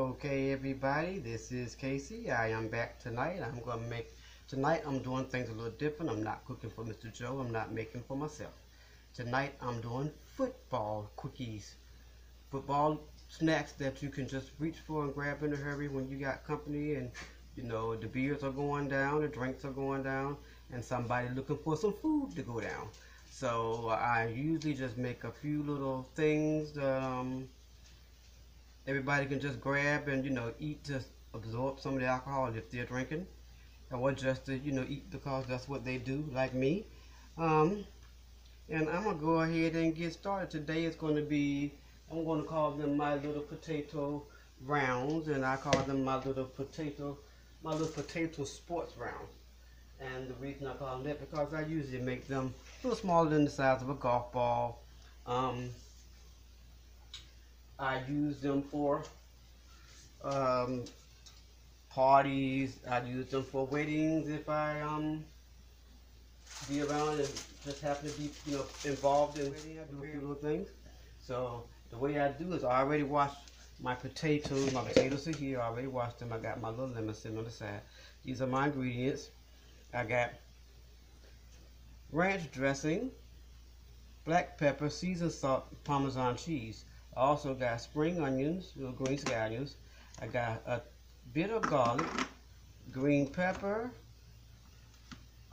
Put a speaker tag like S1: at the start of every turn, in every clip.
S1: Okay, everybody, this is Casey. I am back tonight. Tonight I'm doing things a little different. I'm not cooking for Mr. Joe. I'm not making for myself. Tonight I'm doing football cookies. Football snacks that you can just reach for and grab in a hurry when you got company and, the beers are going down, the drinks are going down, and somebody looking for some food to go down. So I usually just make a few little things that, everybody can just grab and eat to absorb some of the alcohol if they're drinking, or just to eat because that's what they do, like me. um, and I'm gonna go ahead and get started. Today is going to be, I'm going to call them my little potato rounds, and I call them my little potato sports rounds. And the reason I call them that because I usually make them a little smaller than the size of a golf ball. I use them for um, parties. I use them for weddings if I be around and just happen to be involved in wedding. I do a few little things. So the way I do is I already washed my potatoes. My potatoes are here. I already washed them. I got my little lemon sitting on the side. These are my ingredients. I got ranch dressing, black pepper, seasoned salt, Parmesan cheese. I also got spring onions, little green scallions. I got a bit of garlic, green pepper,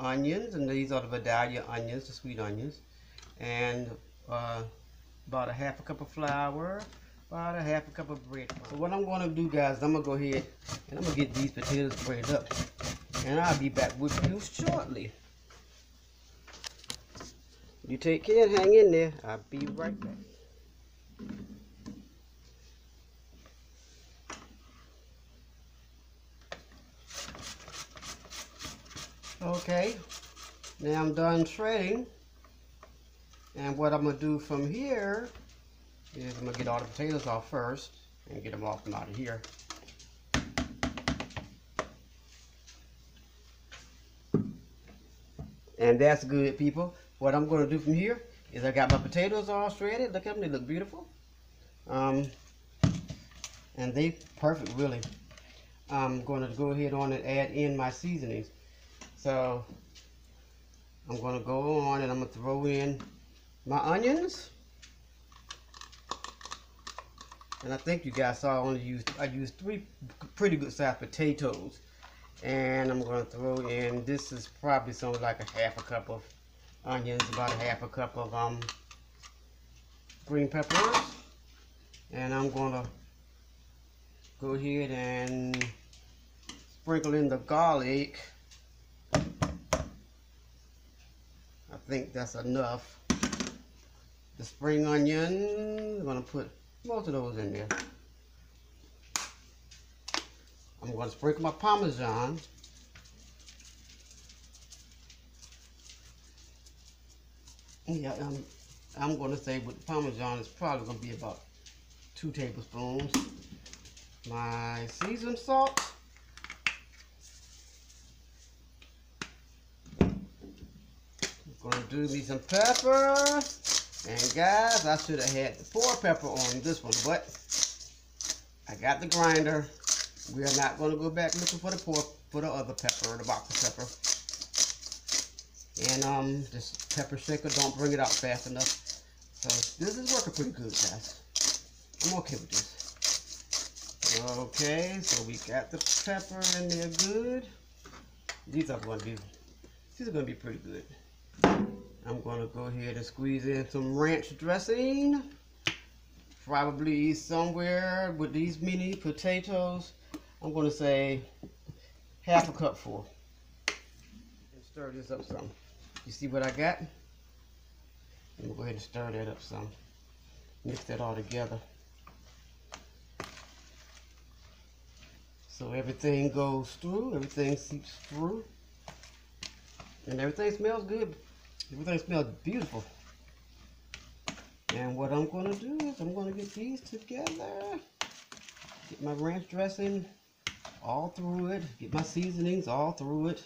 S1: onions, and these are the Vidalia onions, the sweet onions, and about a half a cup of flour, about a half a cup of bread. So what I'm going to do, guys, I'm going to go ahead and I'm going to get these potatoes breaded up, and I'll be back with you shortly. You take care and hang in there. I'll be right back. Okay, now I'm done shredding, and what I'm going to do from here is I'm going to get all the potatoes off first and get them off from out of here. And that's good, people. What I'm going to do from here is I got my potatoes all shredded. Look at them, they look beautiful. And they perfect, really. I'm going to go ahead on and add in my seasonings. So I'm going to go on and I'm going to throw in my onions. And I think you guys saw I used 3 pretty good sized potatoes. And I'm going to throw in, this is probably something like a half a cup of onions, about a half a cup of green peppers. And I'm going to go ahead and sprinkle in the garlic. I think that's enough. The spring onion, I'm going to put most of those in there. I'm going to sprinkle my Parmesan. Yeah, I'm going to say with Parmesan, it's probably going to be about 2 tablespoons. My seasoned salt. I'm going to do me some pepper. And guys, I should have had the 4 pepper on this one, but I got the grinder. We are not going to go back looking for the other pepper, the box of pepper. And this pepper shaker don't bring it out fast enough. So this is working pretty good, guys. I'm okay with this. Okay, so we got the pepper in there good. These are going to be pretty good. I'm going to go ahead and squeeze in some ranch dressing. Probably somewhere with these mini potatoes, I'm going to say half a cup full. And stir this up some. You see what I got? I'm going to go ahead and stir that up some. Mix that all together. So everything goes through, everything seeps through. And everything smells good. Everything smells beautiful. And what I'm going to do is I'm going to get these together. Get my ranch dressing all through it. Get my seasonings all through it.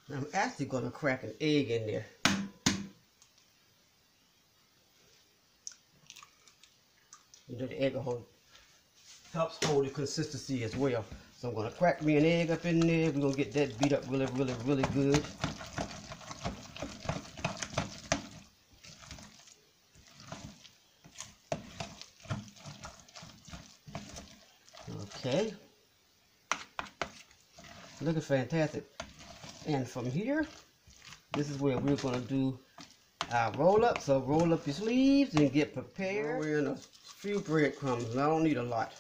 S1: I'm actually going to crack an egg in there. You know, the egg helps hold the consistency as well. So I'm gonna crack me an egg up in there. We're gonna get that beat up really, really, really good. Okay. Looking fantastic. And from here, this is where we're gonna do our roll up. So roll up your sleeves and get prepared. We're in a few breadcrumbs, and I don't need a lot.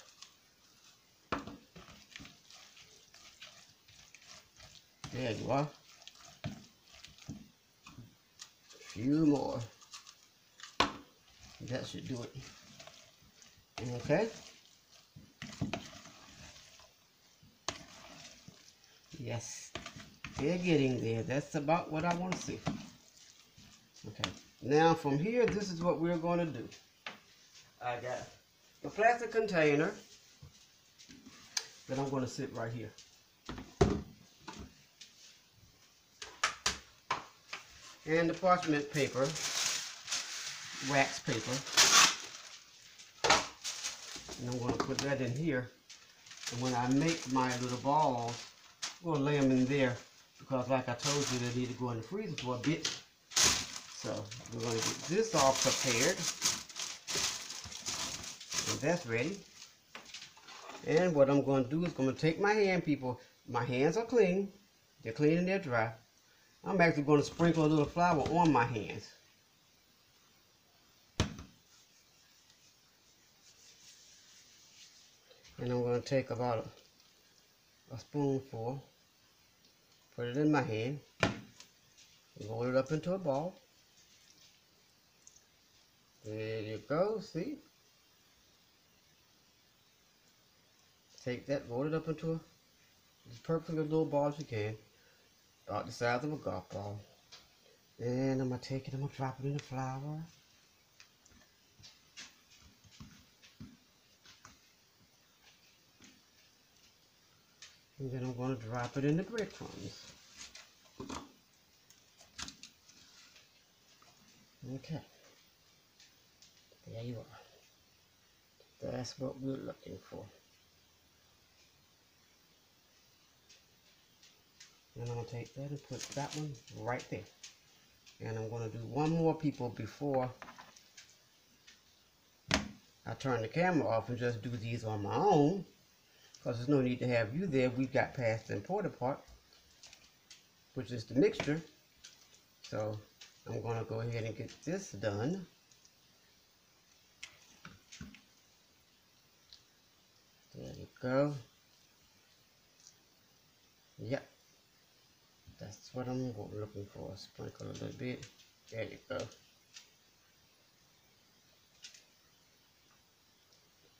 S1: There you are. A few more. That should do it. Okay. Yes, they're getting there. That's about what I want to see. Okay. Now from here, this is what we're going to do. I got a plastic container that I'm going to sit right here. And the parchment paper, wax paper. And I'm going to put that in here. And when I make my little balls, I'm going to lay them in there because like I told you, they need to go in the freezer for a bit. So we're going to get this all prepared. And that's ready. And what I'm going to do is going to take my hand, people. My hands are clean. They're clean and they're dry. I'm actually going to sprinkle a little flour on my hands. And I'm going to take about a spoonful, put it in my hand, roll it up into a ball. There you go, see? Take that, roll it up into as perfect a little ball as you can, about the size of a golf ball. And I'm going to take it, I'm going to drop it in the flour. And then I'm going to drop it in the breadcrumbs. Okay. There you are. That's what we're looking for. And I'm going to take that and put that one right there. And I'm going to do one more, people, before I turn the camera off and just do these on my own. Because there's no need to have you there. We've got past the important part, which is the mixture. So I'm going to go ahead and get this done. There you go. Yep. That's what I'm looking for. Sprinkle a little bit. There you go.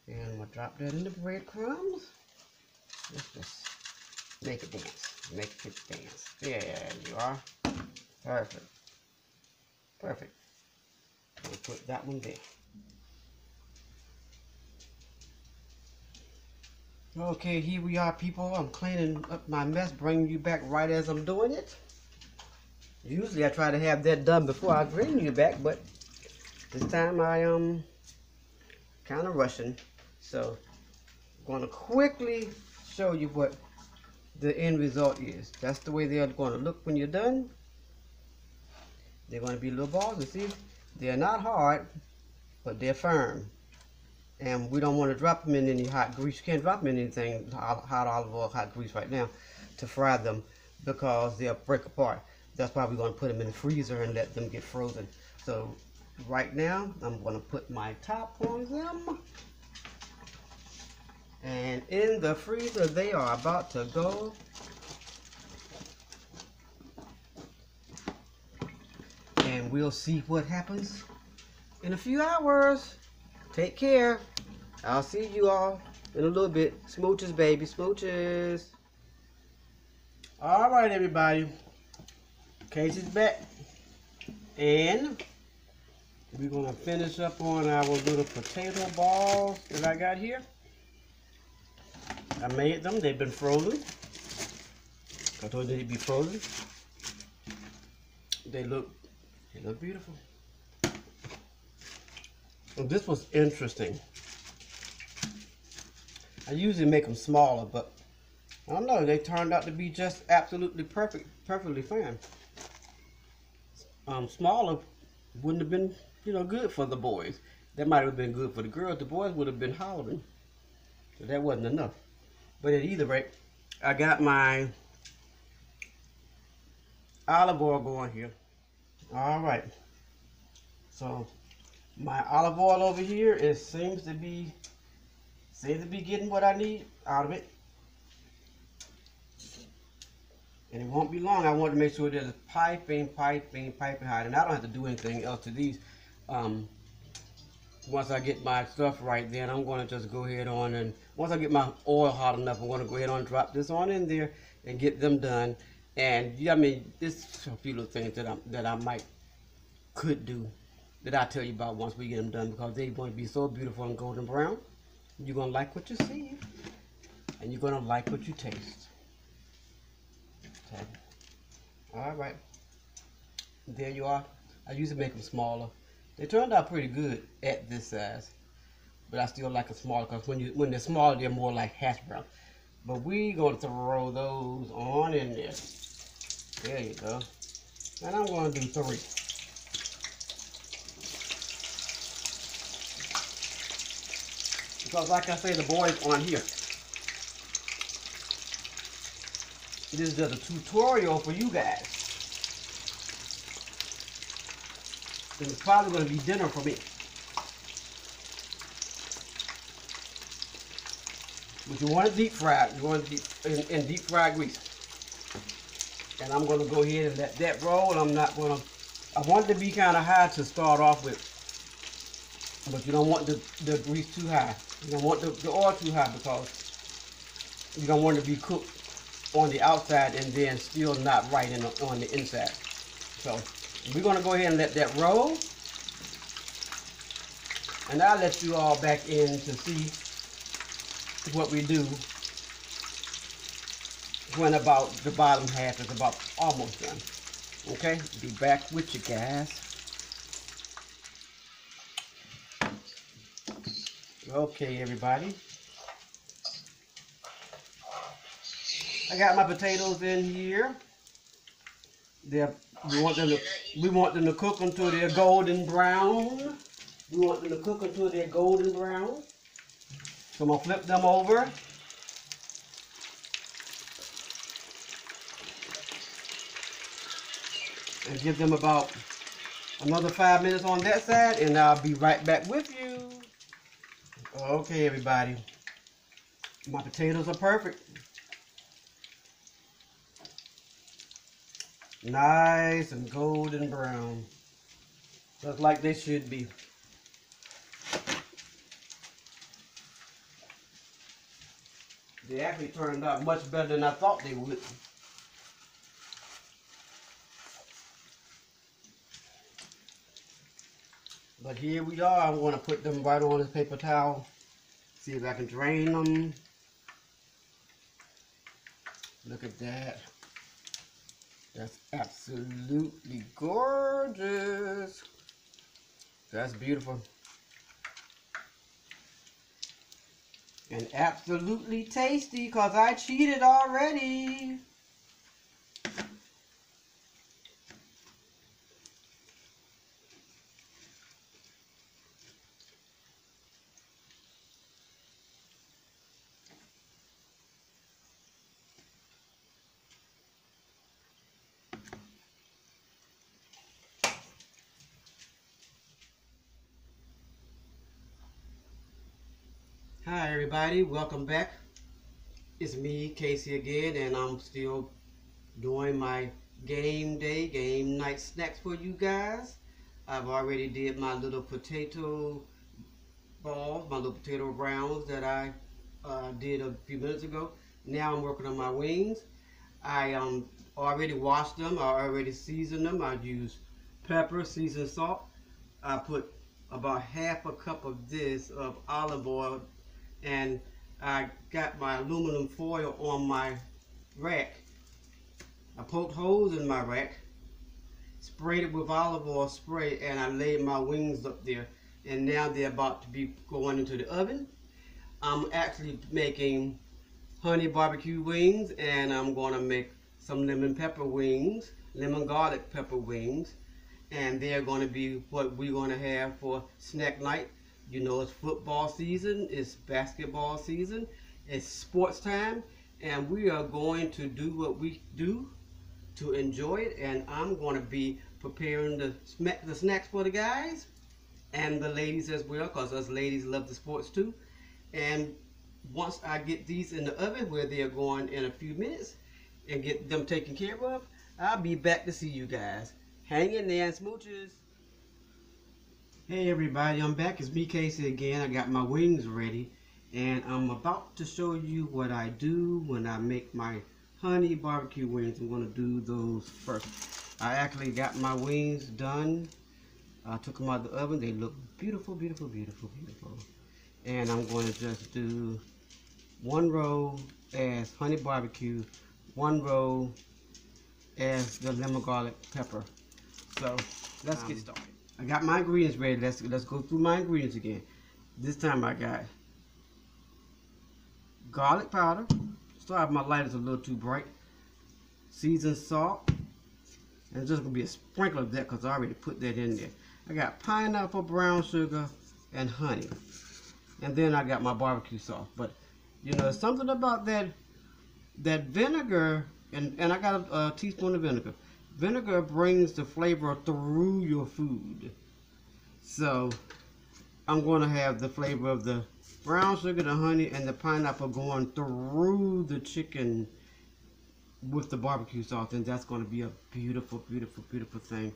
S1: And I'm going to drop that in the breadcrumbs. Let's just make it dance. Make it dance. There you are. Perfect. Perfect. I'm going to put that one there. Okay, here we are, people. I'm cleaning up my mess, bringing you back right as I'm doing it. Usually I try to have that done before I bring you back, but this time I am kind of rushing. So I'm going to quickly show you what the end result is. That's the way they're going to look when you're done. They're going to be little balls. You see, they're not hard, but they're firm. And we don't want to drop them in any hot grease. You can't drop them in anything, hot olive oil, hot grease right now to fry them because they'll break apart. That's why we're going to put them in the freezer and let them get frozen. So right now, I'm going to put my top on them. And in the freezer, they are about to go. And we'll see what happens in a few hours. Take care. I'll see you all in a little bit. Smooches, baby, smooches. All right, everybody. Kasey's back. And we're going to finish up on our little potato balls that I got here. I made them. They've been frozen. I told you they'd be frozen. They look beautiful. Well, this was interesting. I usually make them smaller, but I don't know, they turned out to be just absolutely perfectly fine. Smaller wouldn't have been, good for the boys. That might have been good for the girls. The boys would have been hollering. So that wasn't enough. But at either rate, I got my olive oil going here. All right. So my olive oil over here seems to be getting what I need out of it. And it won't be long. I want to make sure that it's piping hot. And I don't have to do anything else to these. Once I get my stuff right, then I'm going to just go ahead on, and once I get my oil hot enough, I'm going to go ahead on and drop this on in there and get them done. And yeah, I mean, there's a few little things that I could do that I'll tell you about once we get them done, because they're going to be so beautiful and golden brown. You're going to like what you see, and you're going to like what you taste. Okay. All right. There you are. I usually make them smaller. They turned out pretty good at this size, but I still like a smaller, because when they're smaller, they're more like hash brown. But we're going to throw those on in there. There you go. And I'm going to do 3. Because like I say, the boys on here, this is just a tutorial for you guys. And it's probably going to be dinner for me. But you want it deep fried. You want it in deep fried grease. And I'm going to go ahead and let that roll. I want it to be kind of high to start off with. But you don't want the grease too high. You don't want the oil too high, because you don't want it to be cooked on the outside and then still not right on the inside. So we're going to go ahead and let that roll. And I'll let you all back in to see what we do when about the bottom half is about almost done. Okay, be back with you guys. Okay, everybody. I got my potatoes in here. We want them to cook until they're golden brown. We want them to cook until they're golden brown. So I'm going to flip them over. And give them about another 5 minutes on that side, and I'll be right back with you. Okay, everybody. My potatoes are perfect. Nice and golden brown. Just like they should be. They actually turned out much better than I thought they would. But here we are. I'm going to put them right on this paper towel. See if I can drain them. Look at that. That's absolutely gorgeous. That's beautiful. And absolutely tasty, because I cheated already. Hi everybody, welcome back. It's me, Kasey again, and I'm still doing my game night snacks for you guys. I've already did my little potato balls, my little potato rounds that I did a few minutes ago. Now I'm working on my wings. I already washed them, I already seasoned them. I used pepper, seasoned salt. I put about half a cup of this of olive oil, and I got my aluminum foil on my rack. I poked holes in my rack, sprayed it with olive oil spray, and I laid my wings up there. And now they're about to be going into the oven. I'm actually making honey barbecue wings, and I'm going to make some lemon pepper wings, lemon garlic pepper wings, and they're going to be what we're going to have for snack night. You know, it's football season, it's basketball season, it's sports time, and we are going to do what we do to enjoy it. And I'm going to be preparing the snacks for the guys and the ladies as well, because us ladies love the sports too. And once I get these in the oven, where they're going in a few minutes, and get them taken care of, I'll be back to see you guys. Hang in there and smooches. Hey everybody, I'm back. It's me, Kasey, again. I got my wings ready, and I'm about to show you what I do when I make my honey barbecue wings. I'm going to do those first. I actually got my wings done. I took them out of the oven. They look beautiful, beautiful, beautiful, beautiful. And I'm going to just do one row as honey barbecue, one row as the lemon garlic pepper. So let's get started. I got my ingredients ready. Let's go through my ingredients again. This time I got garlic powder. Sorry if my light is a little too bright. Seasoned salt. And it's just going to be a sprinkle of that because I already put that in there. I got pineapple, brown sugar, and honey. And then I got my barbecue sauce. But, you know, something about that vinegar, and I got a teaspoon of vinegar. Vinegar brings the flavor through your food. So, I'm going to have the flavor of the brown sugar, the honey, and the pineapple going through the chicken with the barbecue sauce, and that's going to be a beautiful, beautiful, beautiful thing.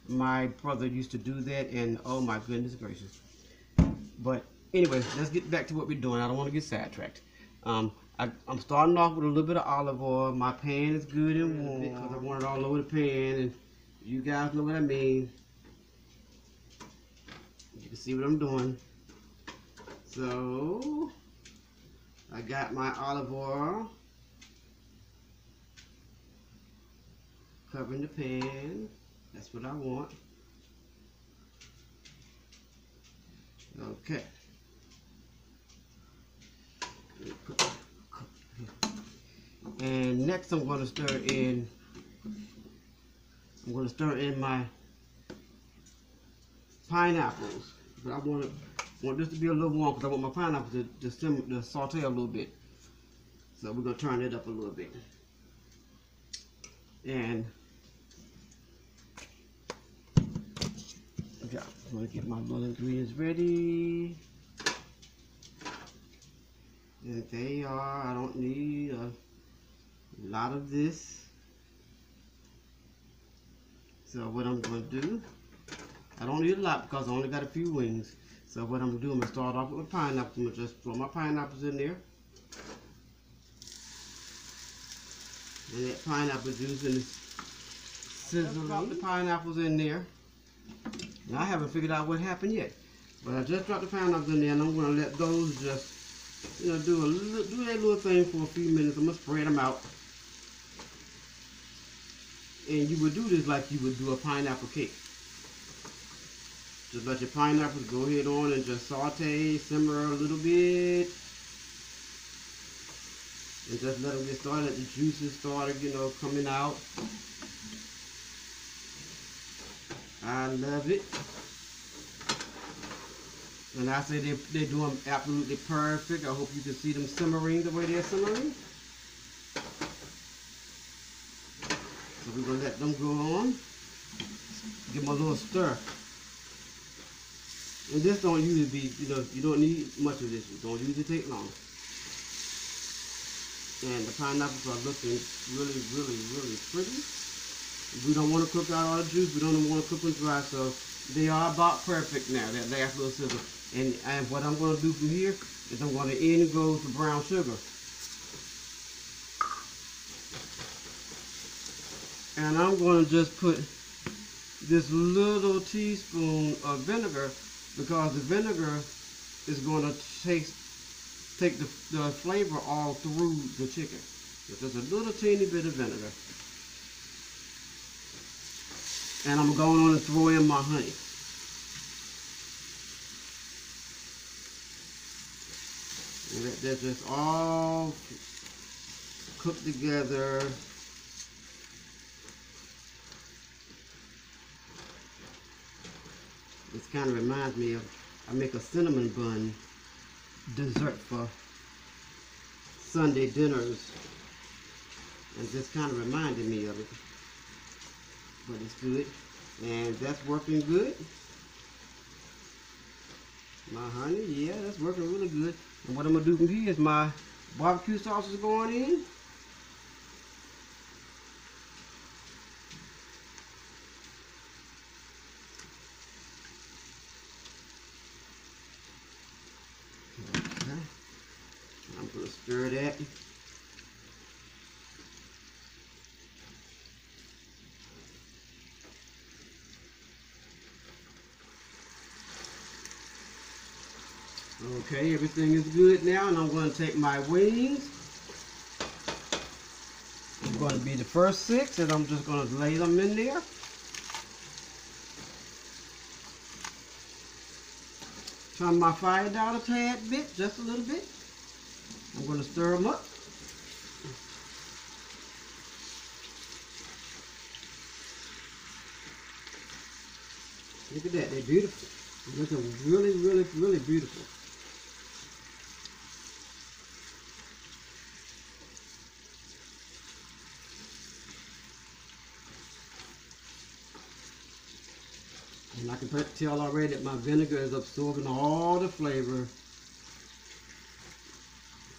S1: My brother used to do that, and oh my goodness gracious. But anyway, let's get back to what we're doing. I don't want to get sidetracked. I'm starting off with a little bit of olive oil. My pan is good and warm because I want it all over the pan, and you guys know what I mean. You can see what I'm doing. So I got my olive oil covering the pan. That's what I want. Okay. And next I'm going to stir in my pineapples. But I want this to be a little warm because I want my pineapple to saute a little bit. So we're going to turn it up a little bit. And yeah, I'm going to get my little ingredients ready. And they are, I don't need a lot of this. So what I'm going to do, I don't need a lot because I only got a few wings. So what I'm going to do, I'm going to start off with my pineapples. I'm going to just throw my pineapples in there. And that pineapple juice and sizzle. Drop the pineapples in there. Now I haven't figured out what happened yet. But I just dropped the pineapples in there, and I'm going to let those just, you know, do that little thing for a few minutes. I'm going to spread them out. And you would do this like you would do a pineapple cake. Just let your pineapples go ahead on and just saute, simmer a little bit. And just let them get started, let the juices start, you know, coming out. I love it. And I say they're doing absolutely perfect. I hope you can see them simmering the way they're simmering. So we're going to let them go on. Give them a little stir. And this don't usually be, you know, you don't need much of this. It don't usually take long. And the pineapples are looking really, really, really pretty. We don't want to cook out all the juice. We don't want to cook them dry. So they are about perfect now, that last little sizzle. And what I'm going to do from here is I'm going to in goes the brown sugar. And I'm going to just put this little teaspoon of vinegar because the vinegar is going to take the flavor all through the chicken. So just a little teeny bit of vinegar. And I'm going on and throw in my honey. And let that just all cook together. This kind of reminds me of, I make a cinnamon bun dessert for Sunday dinners. And this kind of reminded me of it. But it's good. And that's working good. My honey, yeah, that's working really good. And what I'm going to do from here is my barbecue sauce is going in. Okay. I'm going to stir that. Okay, everything is good now, and I'm going to take my wings. I'm going to be the first 6, and I'm just going to lay them in there. Turn my fire down a tad bit, just a little bit. I'm going to stir them up. Look at that, they're beautiful. They're looking really, really, really beautiful. And I can tell already that my vinegar is absorbing all the flavor.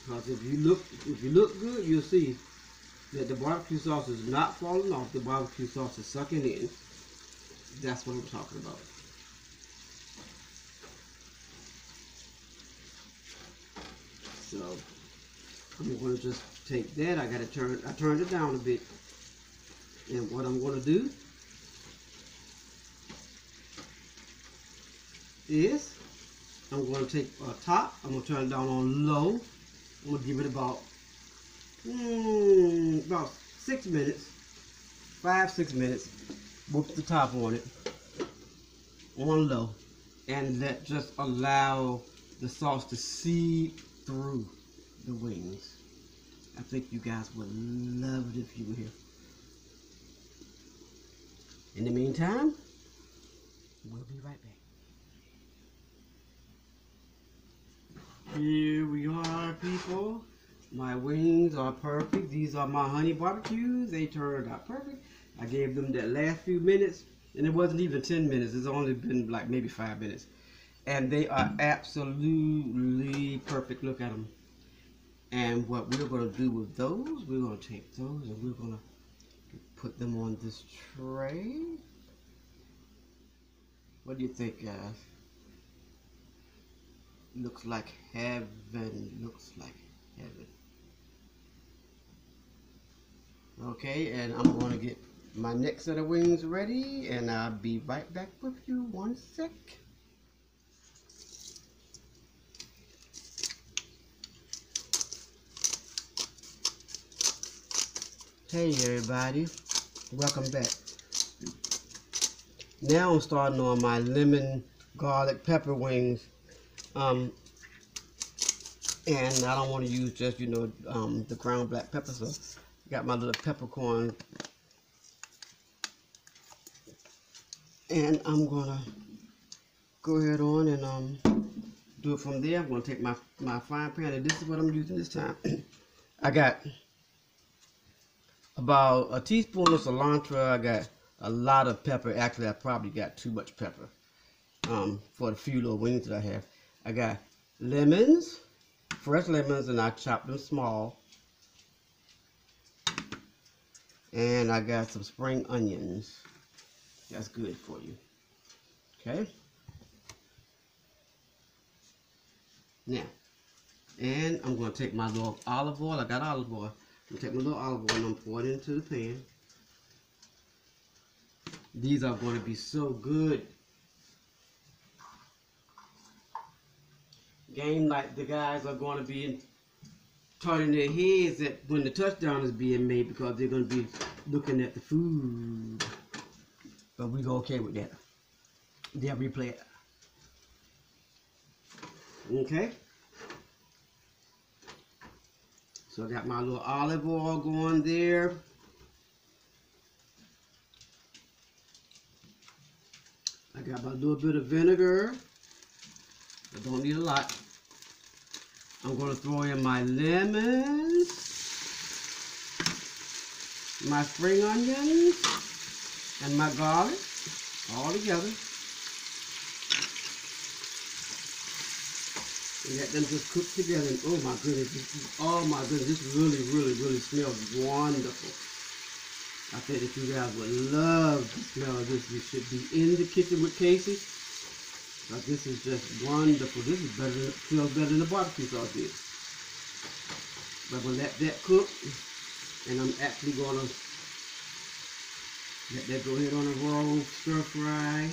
S1: Because if you look good, you'll see that the barbecue sauce is not falling off. The barbecue sauce is sucking in. That's what I'm talking about. So I'm going to just take that. I turned it down a bit. And what I'm going to do is I'm going to take a top. I'm going to turn it down on low. I'm going to give it about 6 minutes, 5-6 minutes. Whoop the top on it on low, and let just allow the sauce to seep through the wings. I think you guys would love it if you were here. In the meantime, we'll be right back. Here we are, people. My wings are perfect. These are my honey barbecues. They turned out perfect. I gave them that last few minutes, and it wasn't even 10 minutes. It's only been like maybe 5 minutes. And they are absolutely perfect. Look at them. And what we're going to do with those, we're going to take those and we're going to put them on this tray. What do you think, guys? Looks like heaven. Looks like heaven. Okay, and I'm going to get my next set of wings ready, and I'll be right back with you. 1 sec. Hey everybody, welcome back. Now I'm starting on my lemon garlic pepper wings, and I don't want to use just the ground black pepper, so I got my little peppercorn, and I'm gonna go ahead on and do it from there. I'm gonna take my frying pan, and this is what I'm using this time. I got about a teaspoon of cilantro. I got a lot of pepper. Actually, I probably got too much pepper for the few little wings that I have. I got lemons, fresh lemons, and I chopped them small. And I got some spring onions. That's good for you. Okay. Now, and I'm going to take my little olive oil. I got olive oil. I'm going to take my little olive oil and I'm pouring it into the pan. These are going to be so good. Game night, the guys are going to be turning their heads at when the touchdown is being made, because they're going to be looking at the food. But we go okay with that. They'll replay it. Okay. So I got my little olive oil going there. I got my little bit of vinegar. I don't need a lot. I'm going to throw in my lemons, my spring onions, and my garlic all together. And let them just cook together. And oh my goodness, this really smells wonderful. I think that you guys would love the smell of this. You should be in the kitchen with Kasey. But this is just wonderful. This is better than, smells better than the barbecue sauce did. But I'm going to let that cook. And I'm actually going to let that go ahead on a roll, stir fry.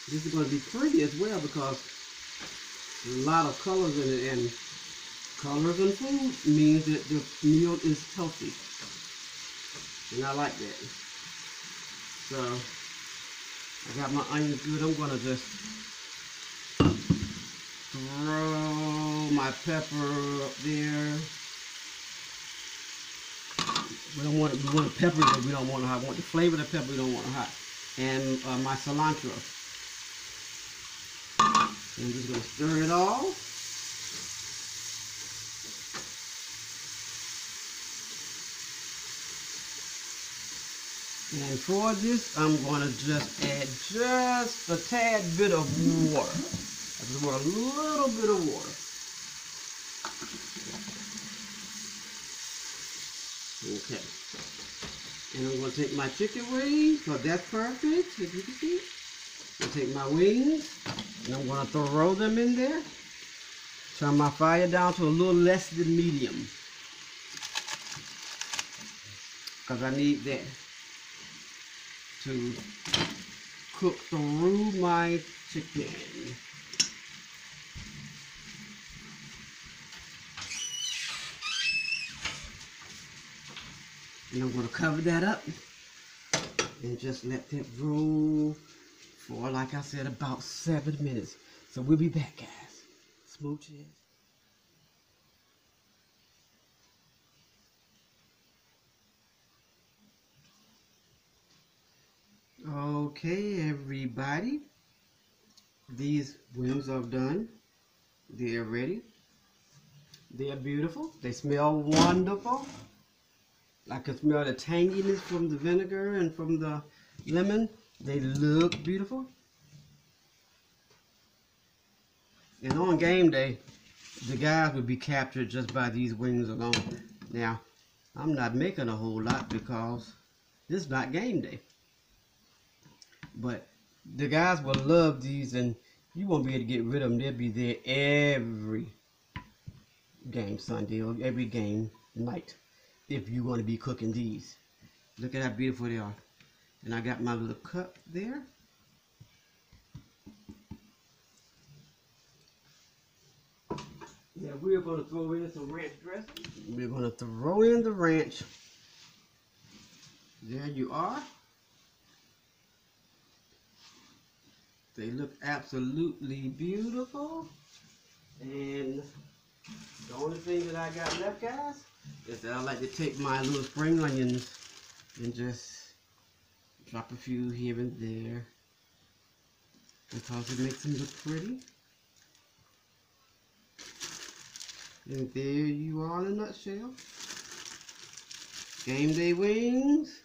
S1: This is going to be pretty as well because a lot of colors in it, and colors in food means that the meal is healthy. And I like that. So, I got my onions good. I'm going to just throw my pepper up there. We want pepper, but we don't want it hot. We want the flavor of the pepper, we don't want it hot. And my cilantro. And I'm just going to stir it all. And for this, I'm going to just add just a tad bit of water. I just want a little bit of water. Okay. And I'm going to take my chicken wings, because that's perfect, as you can see. I'm going to take my wings, and I'm going to throw them in there. Turn my fire down to a little less than medium, because I need that to cook through my chicken. And I'm going to cover that up and just let that roll for, like I said, about 7 minutes. So we'll be back, guys. Smooches. Okay, everybody. These wings are done. They're ready. They're beautiful. They smell wonderful. I can smell the tanginess from the vinegar and from the lemon. They look beautiful. And on game day, the guys would be captured just by these wings alone. Now, I'm not making a whole lot because this is not game day. But the guys will love these, and you won't be able to get rid of them. They'll be there every game Sunday or every game night if you want to be cooking these. Look at how beautiful they are. And I got my little cup there. Yeah, we're going to throw in some ranch dressing. We're going to throw in the ranch. There you are. They look absolutely beautiful. And the only thing that I got left, guys, is that I like to take my little spring onions and just drop a few here and there because it makes them look pretty. And there you are in a nutshell. Game day wings.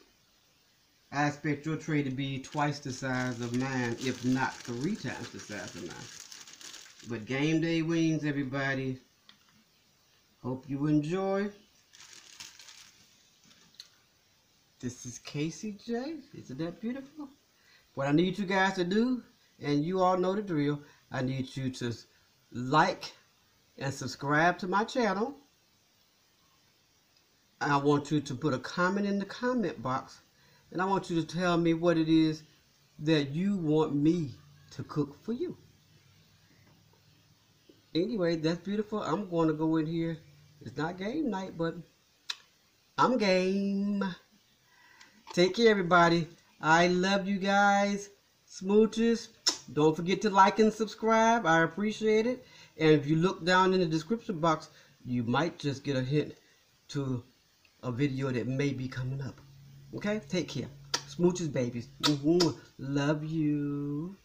S1: I expect your tray to be twice the size of mine, if not 3 times the size of mine. But game day wings, everybody. Hope you enjoy. This is Kasey J. Isn't that beautiful? What I need you guys to do, and you all know the drill, I need you to like and subscribe to my channel. I want you to put a comment in the comment box, and I want you to tell me what it is that you want me to cook for you. Anyway, that's beautiful. I'm going to go in here. It's not game night, but I'm game. Take care, everybody. I love you guys. Smooches. Don't forget to like and subscribe. I appreciate it. And if you look down in the description box, you might just get a hint to a video that may be coming up. Okay? Take care. Smooches, babies. Love you.